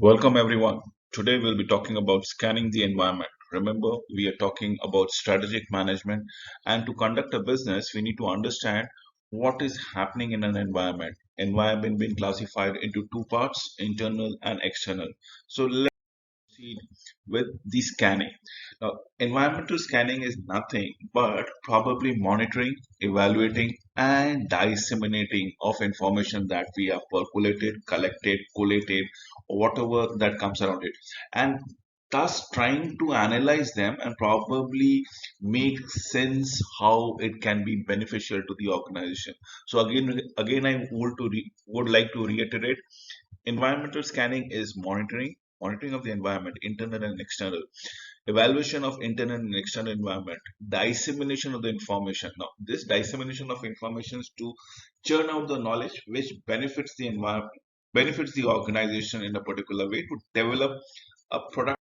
Welcome everyone. Today we'll be talking about scanning the environment. Remember, we are talking about strategic management, and to conduct a business, we need to understand what is happening in an environment. Environment being classified into two parts, internal and external. So let's proceed with the scanning. Now, environmental scanning is nothing but probably monitoring, evaluating, and disseminating of information that we have percolated, collected, collated, or whatever that comes around it, and thus trying to analyze them and probably make sense how it can be beneficial to the organization. So again, I would like to reiterate. Environmental scanning is monitoring of the environment, internal and external, evaluation of internal and external environment, dissemination of the information. Now, this dissemination of information is to churn out the knowledge which benefits the environment, benefits the organization in a particular way to develop a product.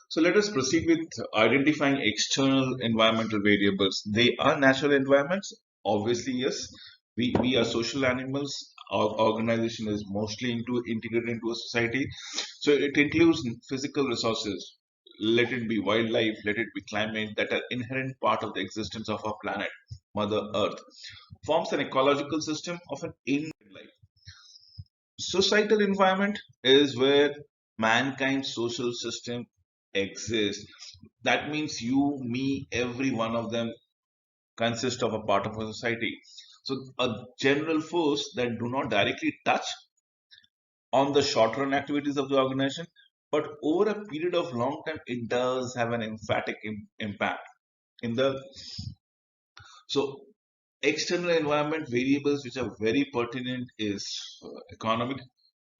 So let us proceed with identifying external environmental variables. They are natural environments, obviously, yes. We are social animals. Our organization is mostly integrated into a society. So it includes physical resources, let it be wildlife, let it be climate, that are inherent part of the existence of our planet, Mother Earth. Forms an ecological system of an in life. Societal environment is where mankind's social system exists. That means you, me, every one of them consist of a part of a society. So a general force that do not directly touch on the short run activities of the organization, but over a period of long time, it does have an emphatic impact in the. So external environment variables which are very pertinent is economic,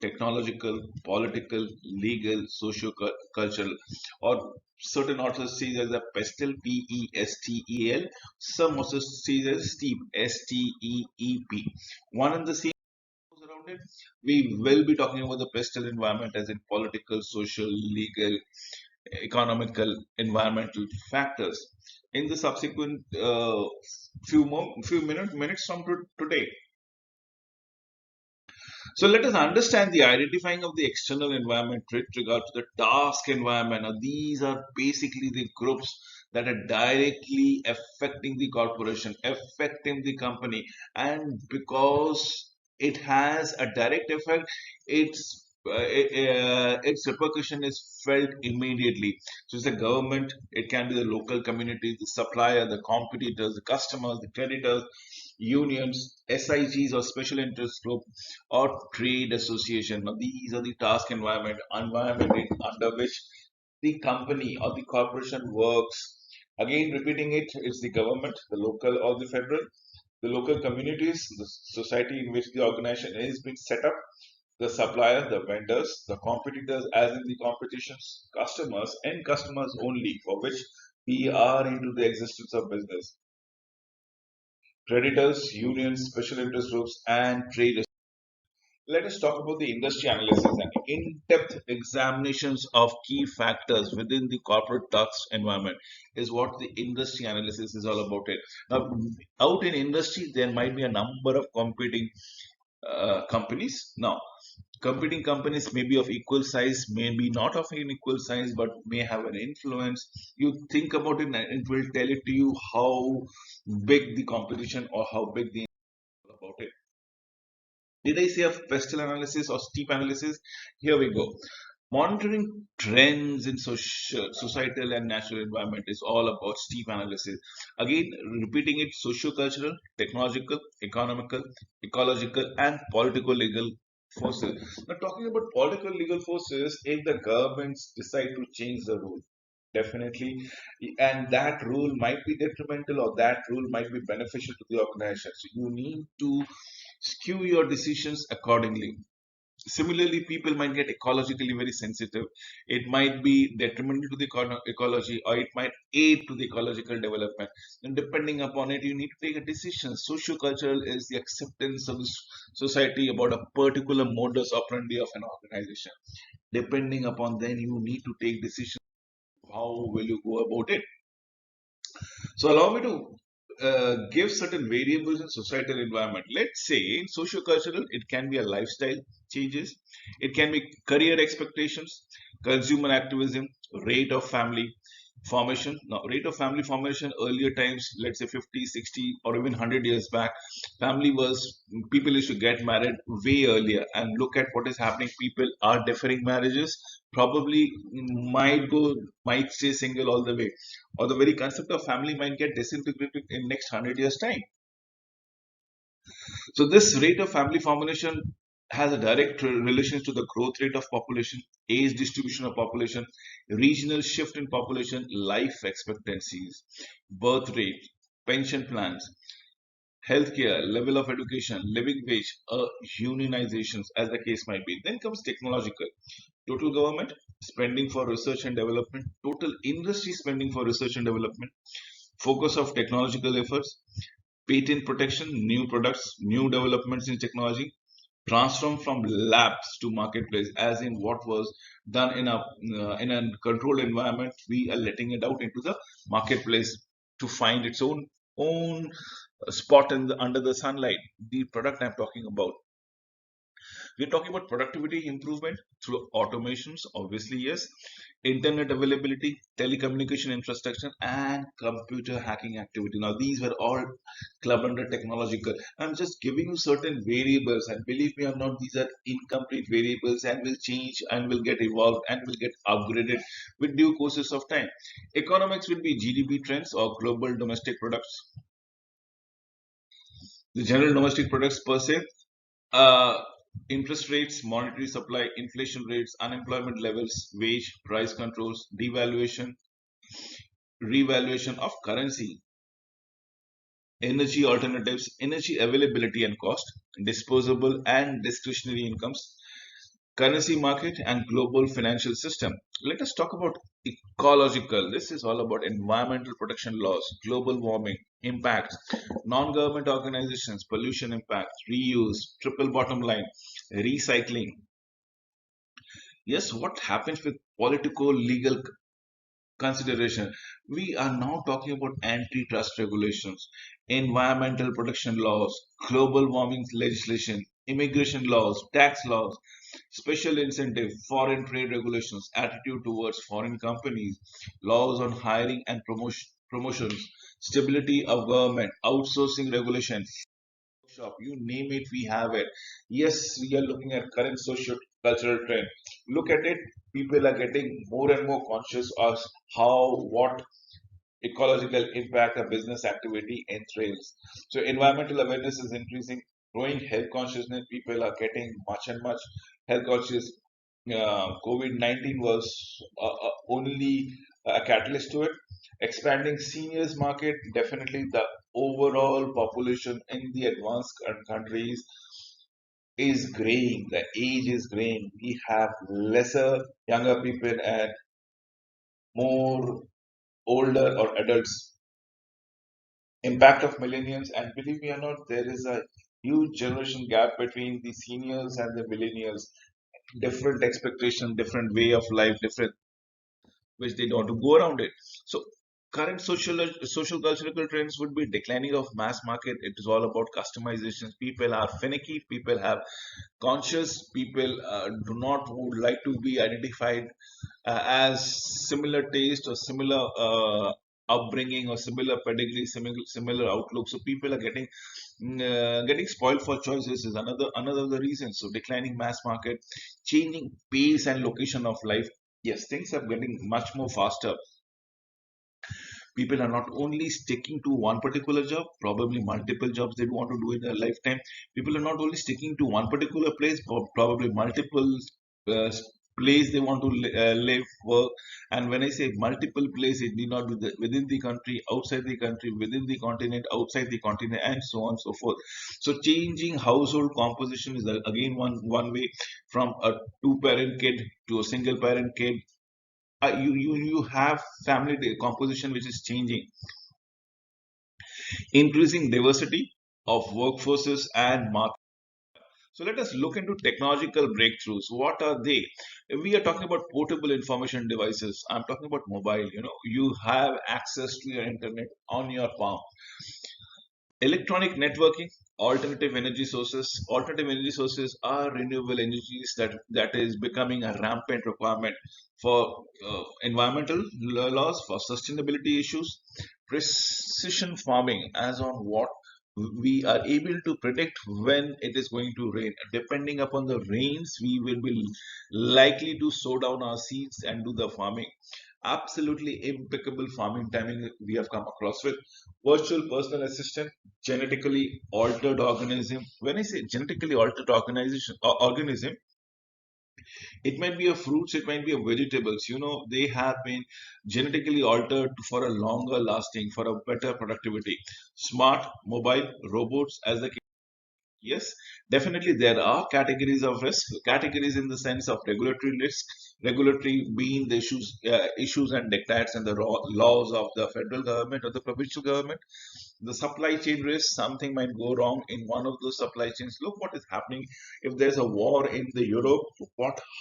technological, political, legal, socio-cultural, or certain authors see it as a pestle, P-E-S-T-E-L. Some also see it as steep, S-T-E-E-P. One and the same around it. We will be talking about the pestle environment as in political, social, legal, economical, environmental factors in the subsequent few minutes from today. So let us understand the identifying of the external environment with regard to the task environment. Now, these are basically the groups that are directly affecting the corporation, affecting the company, and because it has a direct effect, its repercussion is felt immediately. So it's the government, it can be the local community, the supplier, the competitors, the customers, the creditors, unions, SIGs or special interest group, or trade association. Now, these are the task environment under which the company or the corporation works. Again, repeating it, it's the government, the local or the federal, the local communities, the society in which the organization is being set up, the supplier, the vendors, the competitors, as in the competitions, customers, and customers only, for which we are into the existence of business. Creditors, unions, special interest groups, and trade. Let us talk about the industry analysis and in-depth examinations of key factors within the corporate tax environment is what the industry analysis is all about it. Now, out in industry, there might be a number of competing companies. Now, competing companies may be of equal size, may be not of an equal size, but may have an influence. You think about it, and it will tell it to you how big the competition or how big the about it. Did I say a pestle analysis or steep analysis? Here we go. Monitoring trends in societal and natural environment is all about steep analysis. Again, repeating it, socio-cultural, technological, economical, ecological, and political legal forces. Now, talking about political legal forces, if the governments decide to change the rule, definitely, and that rule might be detrimental or that rule might be beneficial to the organization. So you need to skew your decisions accordingly. Similarly, people might get ecologically very sensitive. It might be detrimental to the ecology, or it might aid to the ecological development. And depending upon it, you need to take a decision. Sociocultural is the acceptance of the society about a particular modus operandi of an organization. Depending upon then, you need to take decisions. How will you go about it? So allow me to give certain variables in societal environment. Let's say in socio-cultural, it can be a lifestyle changes, it can be career expectations, consumer activism, rate of family formation. Now, rate of family formation earlier times, let's say 50, 60, or even 100 years back, family was people used to get married way earlier. And look at what is happening. People are deferring marriages. Probably might stay single all the way, or the very concept of family might get disintegrated in next 100 years time. So this rate of family formation has a direct relation to the growth rate of population, age distribution of population, regional shift in population, life expectancies, birth rate, pension plans, healthcare, level of education, living wage, unionizations, as the case might be. Then comes technological. Total government spending for research and development, total industry spending for research and development, focus of technological efforts, patent protection, new products, new developments in technology, transform from labs to marketplace, as in what was done in a controlled environment, we are letting it out into the marketplace to find its own spot under the sunlight. The product I'm talking about, we're talking about productivity improvement through automations, obviously, yes, internet availability, telecommunication infrastructure, and computer hacking activity. Now, these were all clubbed under technological. I'm just giving you certain variables, and believe me or not, these are incomplete variables and will change and will get evolved and will get upgraded with due courses of time. Economics will be GDP trends or global domestic products, the general domestic products per se, uh, interest rates, monetary supply, inflation rates, unemployment levels, wage, price controls, devaluation, revaluation of currency, energy alternatives, energy availability and cost, disposable and discretionary incomes, currency market, and global financial system. Let us talk about ecological. This is all about environmental protection laws, global warming, impacts, non-government organizations, pollution impacts, reuse, triple bottom line, recycling. Yes, what happens with political legal consideration? We are now talking about antitrust regulations, environmental protection laws, global warming legislation, immigration laws, tax laws, special incentive, foreign trade regulations, attitude towards foreign companies, laws on hiring and promotions, stability of government, outsourcing regulations, shop, you name it, we have it. Yes, we are looking at current social cultural trend. Look at it, people are getting more and more conscious of how what ecological impact a business activity entails. So environmental awareness is increasing, growing health consciousness. People are getting much and much health conscious. COVID-19 was only a catalyst to it. Expanding seniors market, definitely the overall population in the advanced countries is graying. The age is graying. We have lesser younger people and more older or adults. Impact of millennials, and believe me or not, there is a huge generation gap between the seniors and the millennials. Different expectation, different way of life, different which they don't want to go around it. So current social cultural trends would be declining of mass market. It is all about customizations. People are finicky. People have conscious. People do not would like to be identified as similar taste or similar upbringing or similar pedigree, similar outlook. So people are getting spoiled for choices is another of the reasons. So declining mass market, changing pace and location of life. Yes, things are getting much more faster. People are not only sticking to one particular job, probably multiple jobs they want to do in their lifetime. People are not only sticking to one particular place, probably multiple uh, place they want to live, work. And when I say multiple place, it need not be within the country, outside the country, within the continent, outside the continent, and so on and so forth. So changing household composition is again one way, from a two parent kid to a single parent kid. You have family composition which is changing, increasing diversity of workforces and market. So let us look into technological breakthroughs. What are they? We are talking about portable information devices. I'm talking about mobile. You know, you have access to your internet on your palm. Electronic networking, alternative energy sources are renewable energies that is becoming a rampant requirement for environmental laws, for sustainability issues. Precision farming, as on what we are able to predict when it is going to rain. Depending upon the rains, we will be likely to sow down our seeds and do the farming. Absolutely impeccable farming timing we have come across with. Virtual personal assistant, genetically altered organism. When I say genetically altered organism, it might be a fruits, it might be a vegetables. They have been genetically altered for a longer lasting, for a better productivity. Smart mobile robots, as the yes, definitely there are categories of risk. Categories in the sense of regulatory risk, regulatory being the issues and dictates and the laws of the federal government or the provincial government. The supply chain risk, something might go wrong in one of those supply chains. Look what is happening if there's a war in the Europe.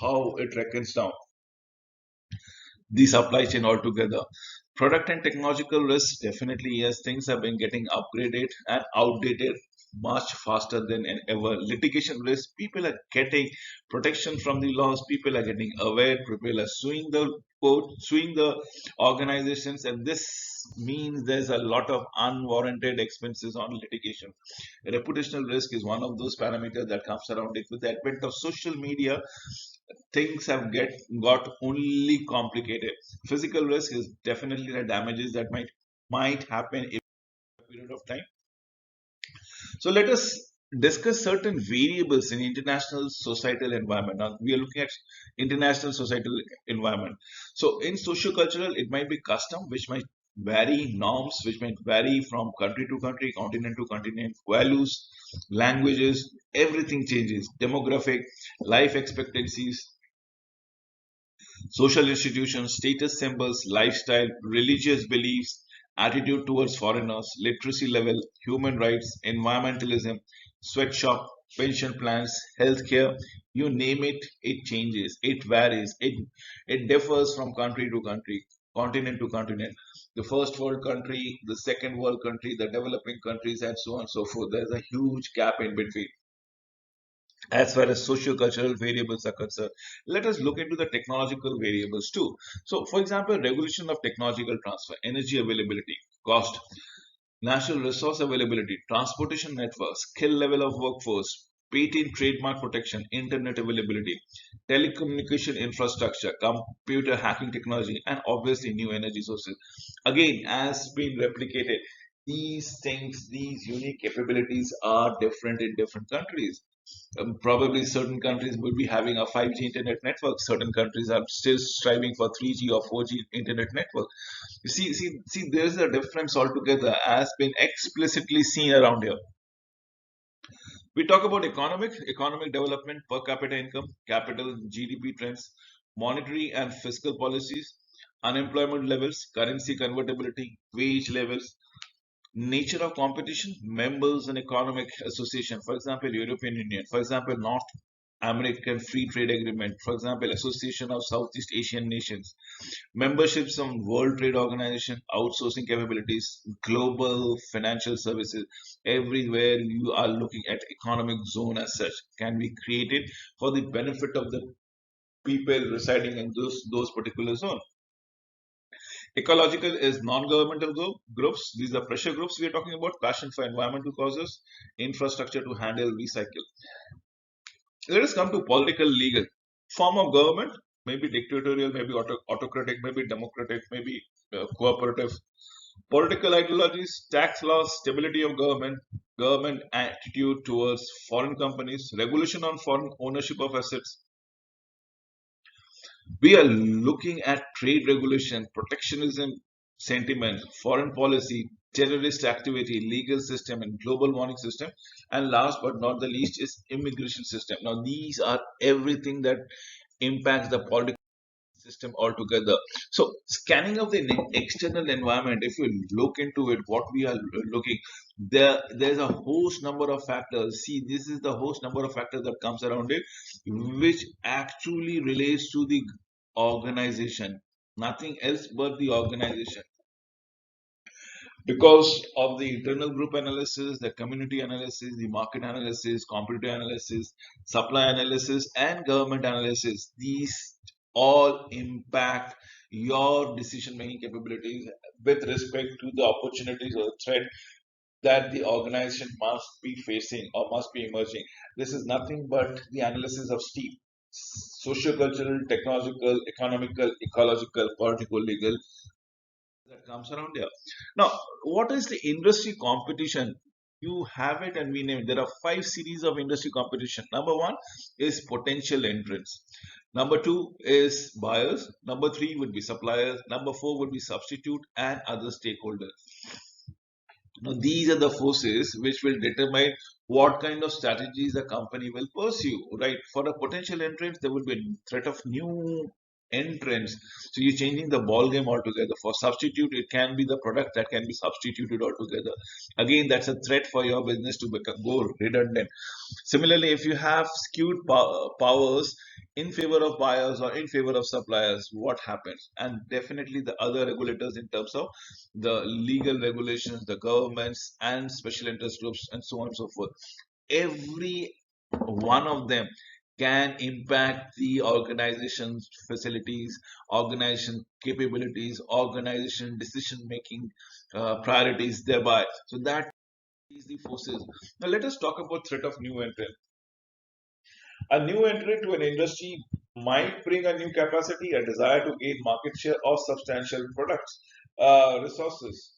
How it reckons down the supply chain altogether. Product and technological risks, definitely yes, things have been getting upgraded and outdated much faster than ever. Litigation risk, people are getting protection from the laws, people are getting aware, people are suing the court, suing the organizations, and this means there's a lot of unwarranted expenses on litigation. Reputational risk is one of those parameters that comes around it. With the advent of social media, things have got only complicated. Physical risk is definitely the damages that might happen in a period of time. So let us discuss certain variables in international societal environment. Now we are looking at international societal environment. So in socio-cultural, it might be custom, which might vary, norms, which might vary from country to country, continent to continent, values, languages, everything changes. Demographic, life expectancies, social institutions, status symbols, lifestyle, religious beliefs, attitude towards foreigners, literacy level, human rights, environmentalism, sweatshop, pension plans, healthcare, you name it, it changes, it varies, it differs from country to country, continent to continent. The first world country, the second world country, the developing countries, and so on and so forth. There's a huge gap in between as far as socio-cultural variables are concerned. Let us look into the technological variables too. So, for example, regulation of technological transfer, energy availability, cost, natural resource availability, transportation networks, skill level of workforce, patent trademark protection, internet availability, telecommunication infrastructure, computer hacking technology, and obviously new energy sources. Again, as been replicated, these things, these unique capabilities are different in different countries. Probably certain countries will be having a 5G internet network. Certain countries are still striving for 3G or 4G internet network. You see, there's a difference altogether, as been explicitly seen around here. We talk about economic development, per capita income, capital, GDP trends, monetary and fiscal policies, unemployment levels, currency convertibility, wage levels, nature of competition, members and economic association, for example, European Union, for example, North American Free Trade Agreement, for example, Association of Southeast Asian Nations, memberships on World Trade Organization, outsourcing capabilities, global financial services, everywhere you are looking at economic zone as such can be created for the benefit of the people residing in those particular zones. Ecological is non-governmental groups. These are pressure groups we are talking about. Passion for environmental causes, infrastructure to handle, recycle. Let us come to political legal. Form of government, maybe dictatorial, maybe autocratic, maybe democratic, maybe cooperative. Political ideologies, tax laws, stability of government, government attitude towards foreign companies, regulation on foreign ownership of assets. We are looking at trade regulation, protectionism sentiment, foreign policy, terrorist activity, legal system, and global warning system. And last but not the least is immigration system. Now, these are everything that impacts the political system altogether. So, scanning of the external environment, if you look into it, what we are looking, there's a host number of factors. See, this is the host number of factors that comes around it, which actually relates to the organization, nothing else but the organization. because of the internal group analysis, the community analysis, the market analysis, competitor analysis, supply analysis, and government analysis. These all impact your decision making capabilities with respect to the opportunities or threat that the organization must be facing or must be emerging. This is nothing but the analysis of STEEP: sociocultural, technological, economical, ecological, political, legal, that comes around here. Now, what is the industry competition? You have it and we name it. There are five series of industry competition. Number one is potential entrants. Number two is buyers. Number three would be suppliers. Number four would be substitute and other stakeholders. Now, these are the forces which will determine what kind of strategies the company will pursue, right? For a potential entrant, there will be a threat of new entrants. So you're changing the ball game altogether. For substitute, it can be the product that can be substituted altogether. Again, that's a threat for your business to go redundant. Similarly, if you have skewed powers in favor of buyers or in favor of suppliers, what happens? And definitely the other regulators in terms of the legal regulations, the governments, and special interest groups, and so on and so forth. Every one of them can impact the organization's facilities, organization capabilities, organization decision making priorities thereby. So that is the forces. Now let us talk about threat of new entrant. A new entrant to an industry might bring a new capacity, a desire to gain market share or substantial products, resources.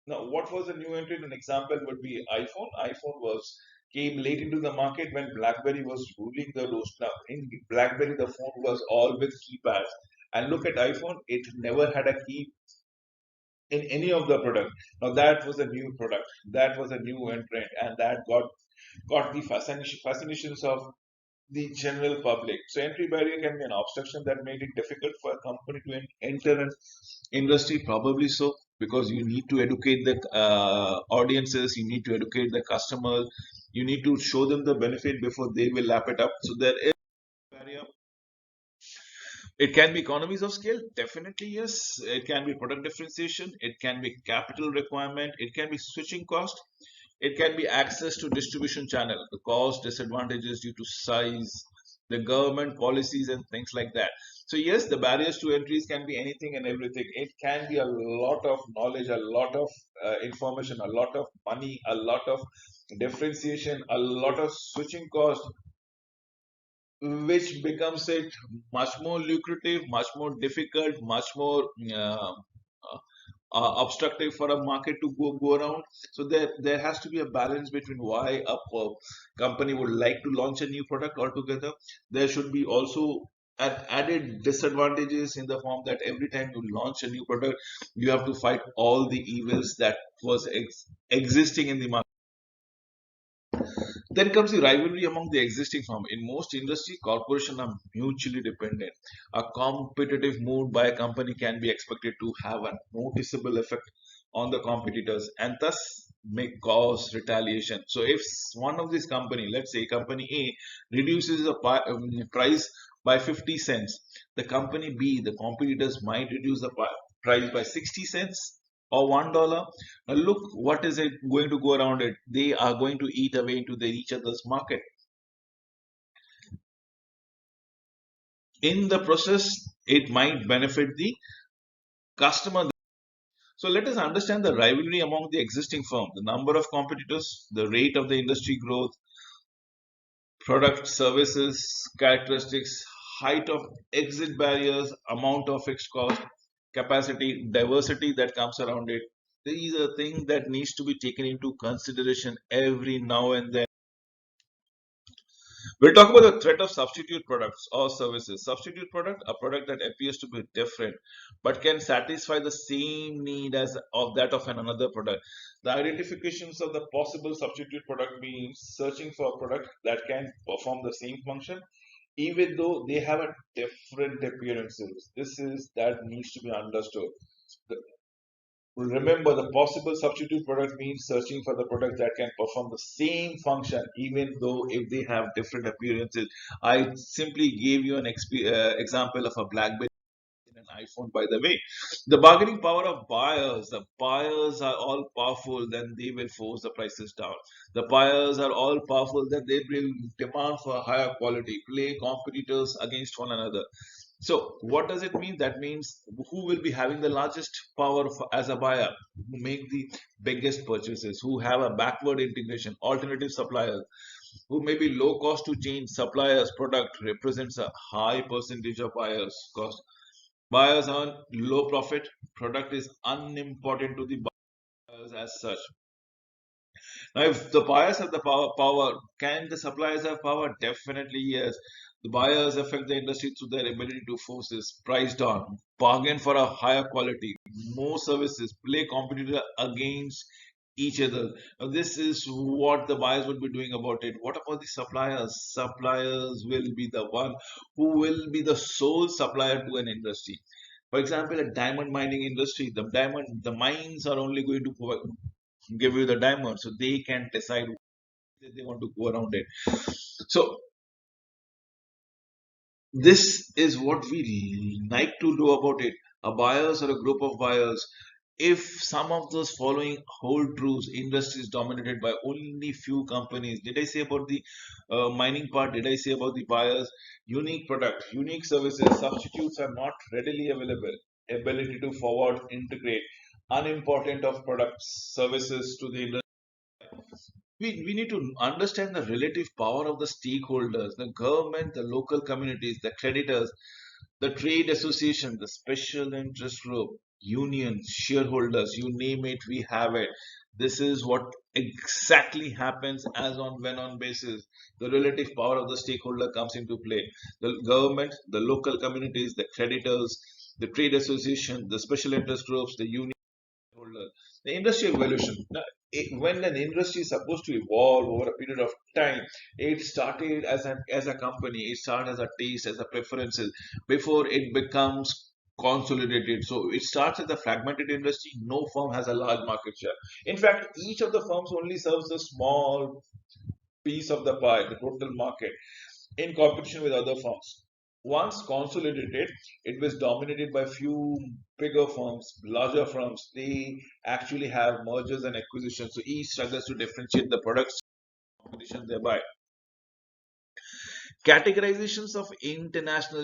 Now, what was a new entrant? An example would be iPhone. iPhone was came late into the market when BlackBerry was ruling the roost. Now, in BlackBerry, the phone was all with keypads. And look at iPhone; it never had a key in any of the product. Now, that was a new product. That was a new entrant, and that got the fascinations of the general public. So entry barrier can be an obstruction that made it difficult for a company to enter an industry. Probably so, because you need to educate the audiences, you need to educate the customers, you need to show them the benefit before they will lap it up. So there is a barrier. It can be economies of scale, definitely yes. It can be product differentiation. It can be capital requirement. It can be switching cost. It can be access to distribution channel, the cost disadvantages due to size, the government policies and things like that. So yes, the barriers to entries can be anything and everything. It can be a lot of knowledge, a lot of information, a lot of money, a lot of differentiation, a lot of switching cost, which becomes it much more lucrative, much more difficult, much more obstructive for a market to go around. So there has to be a balance between why company would like to launch a new product altogether. There should be also added disadvantages in the form that every time you launch a new product, you have to fight all the evils that was existing in the market. Then comes the rivalry among the existing firm. In most industry, corporations are mutually dependent. A competitive move by a company can be expected to have a noticeable effect on the competitors and thus may cause retaliation. So if one of these company, let's say company A, reduces the price by 50 cents, the company B, the competitors might reduce the price by 60 cents or $1. Now look, what is it going to go around it? They are going to eat away into each other's market. In the process, it might benefit the customer. So let us understand the rivalry among the existing firm, the number of competitors, the rate of the industry growth, product services, characteristics, height of exit barriers, amount of fixed cost, capacity, diversity that comes around it. These are things that needs to be taken into consideration every now and then. We'll talk about the threat of substitute products or services. Substitute product, a product that appears to be different but can satisfy the same need as of that of another product. The identifications of the possible substitute product means searching for a product that can perform the same function even though they have a different appearances. This is that needs to be understood. Remember, the possible substitute product means searching for the product that can perform the same function, even though if they have different appearances. I simply gave you an example of a BlackBerry and an iPhone, by the way. The bargaining power of buyers. The buyers are all powerful, then they will force the prices down. The buyers are all powerful, then they will demand for higher quality, play competitors against one another. So, what does it mean? That means who will be having the largest power as a buyer, who make the biggest purchases, who have a backward integration, alternative suppliers, who may be low cost to change suppliers, product represents a high percentage of buyers' cost. Buyers earn low profit, product is unimportant to the buyers as such. Now, if the buyers have the power, can the suppliers have power? Definitely yes. The buyers affect the industry through their ability to force this price down, bargain for a higher quality, more services, play competitor against each other. Now, this is what the buyers would be doing about it. What about the suppliers? Suppliers will be the one who will be the sole supplier to an industry. For example, a diamond mining industry, the mines are only going to give you the diamond, so they can decide if they want to go around it. So this is what we like to do about it. A buyers or a group of buyers. If some of those following hold truths, industry is dominated by only few companies. Did I say about the mining part? Did I say about the buyers? Unique product, unique services, substitutes are not readily available. Ability to forward, integrate, unimportant of products, services to the industry. We need to understand the relative power of the stakeholders, the government, the local communities, the creditors, the trade association, the special interest group, unions, shareholders, you name it, we have it. This is what exactly happens as on when on basis. The relative power of the stakeholder comes into play. The government, the local communities, the creditors, the trade association, the special interest groups, the union holder. The industry evolution. Now, when an industry is supposed to evolve over a period of time, it started as a company. It started as a taste, as a preferences before it becomes consolidated. So it starts as a fragmented industry. No firm has a large market share. In fact, each of the firms only serves a small piece of the pie, the total market, in competition with other firms. Once consolidated, it was dominated by few bigger firms, larger firms. They actually have mergers and acquisitions, so each struggles to differentiate the products competition thereby. Categorizations of international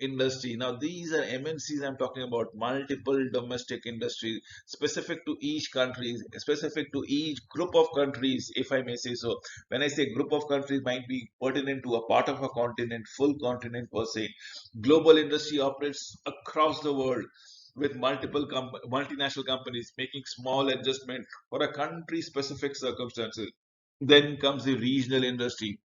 industry. Now, these are MNCs I'm talking about, multiple domestic industries, specific to each country, specific to each group of countries, if I may say so. When I say group of countries, might be pertinent to a part of a continent, full continent per se. Global industry operates across the world with multiple multinational companies making small adjustment for a country specific circumstances. Then comes the regional industry.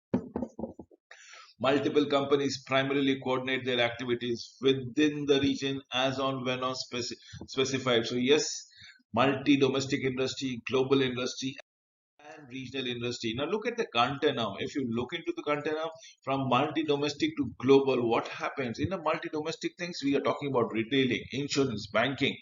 Multiple companies primarily coordinate their activities within the region as on when on specified. So yes, multi-domestic industry, global industry, and regional industry. Now look at the content now. If you look into the content now, from multi-domestic to global, what happens? In the multi-domestic things, we are talking about retailing, insurance, banking,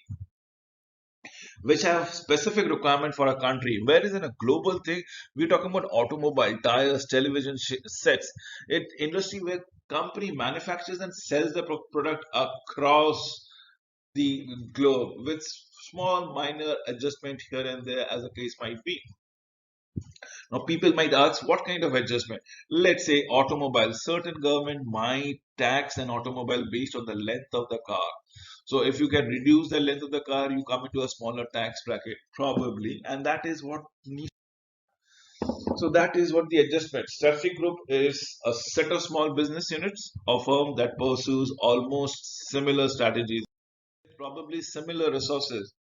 which have specific requirement for a country. Whereas in a global thing, we're talking about automobile, tires, television sets. It industry where company manufactures and sells the product across the globe with small minor adjustment here and there as the case might be. Now people might ask what kind of adjustment? Let's say automobile. Certain government might tax an automobile based on the length of the car. So if you can reduce the length of the car, you come into a smaller tax bracket, probably, and that is what needs. So that is what the adjustment. Strategic group is a set of small business units or firm that pursues almost similar strategies, probably similar resources.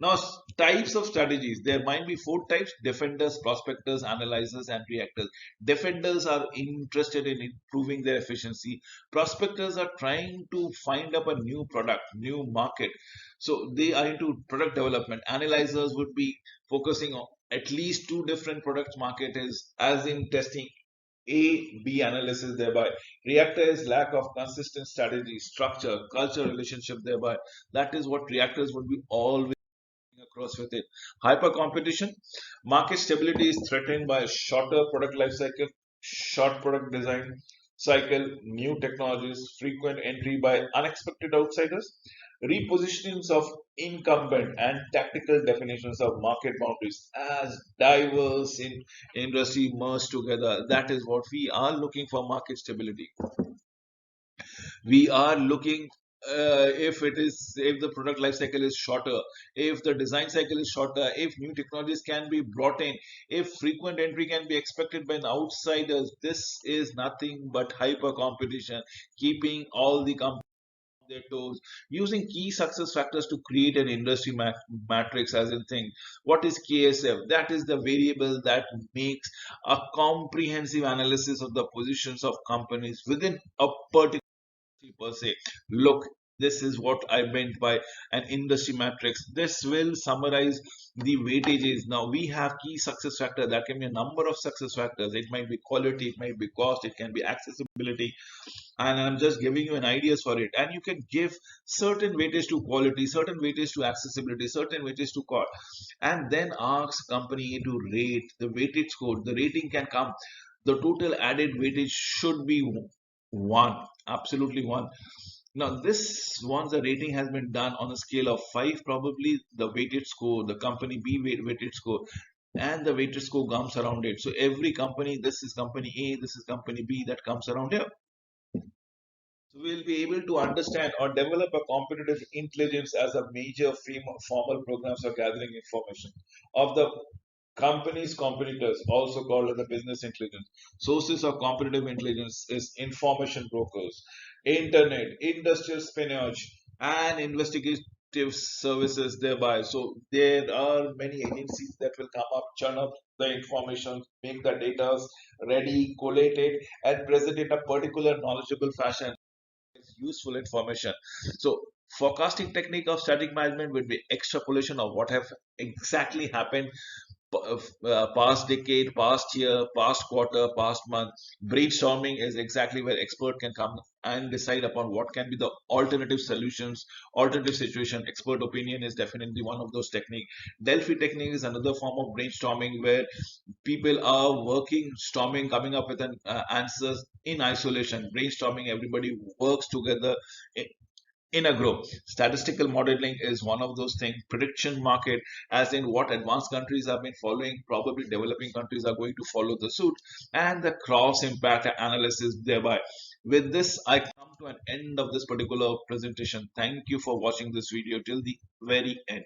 Now, types of strategies. There might be four types: defenders, prospectors, analyzers, and reactors. Defenders are interested in improving their efficiency. Prospectors are trying to find up a new product, new market. So they are into product development. Analyzers would be focusing on at least two different products market is as in testing A, B analysis thereby. Reactor is lack of consistent strategy, structure, culture, relationship thereby. That is what reactors would be always across with it. Hyper competition, market stability is threatened by a shorter product life cycle, short product design, cycle, new technologies, frequent entry by unexpected outsiders, repositionings of incumbent, and tactical definitions of market boundaries as diverse in industry merge together. That is what we are looking for: market stability. We are looking, if the product life cycle is shorter, if the design cycle is shorter, if new technologies can be brought in, if frequent entry can be expected by outsiders. This is nothing but hyper competition, keeping all the companies on their toes, using key success factors to create an industry matrix. As in, thing, what is KSF? That is the variable that makes a comprehensive analysis of the positions of companies within a particular per se. Look, this is what I meant by an industry matrix. This will summarize the weightages. Now we have key success factor. That can be a number of success factors. It might be quality, it might be cost, it can be accessibility, and I'm just giving you an ideas for it. And you can give certain weightage to quality, certain weightage to accessibility, certain weightage to cost, and then ask company A to rate the weightage score. The rating can come. The total added weightage should be one, absolutely one. Now, this once the rating has been done on a scale of 5, probably the weighted score, the company B weighted score, and the weighted score comes around it. So every company, this is company A, this is company B, that comes around here. So we'll be able to understand or develop a competitive intelligence as a major formal programs for gathering information of the company's competitors, also called as the business intelligence. Sources of competitive intelligence is information brokers, internet, industrial espionage, and investigative services thereby. So there are many agencies that will come up, churn up the information, make the data ready, collate it, and present it in a particular knowledgeable fashion. It's useful information. So forecasting technique of static management would be extrapolation of what have exactly happened past decade, past year, past quarter, past month. Brainstorming is exactly where expert can come and decide upon what can be the alternative solutions, alternative situation. Expert opinion is definitely one of those techniques. Delphi technique is another form of brainstorming where people are working, storming, coming up with an answers in isolation. Brainstorming, everybody works together in a group. Statistical modeling is one of those things. Prediction market, as in what advanced countries have been following, probably developing countries are going to follow the suit, and the cross impact analysis thereby. With this, I come to an end of this particular presentation. Thank you for watching this video till the very end.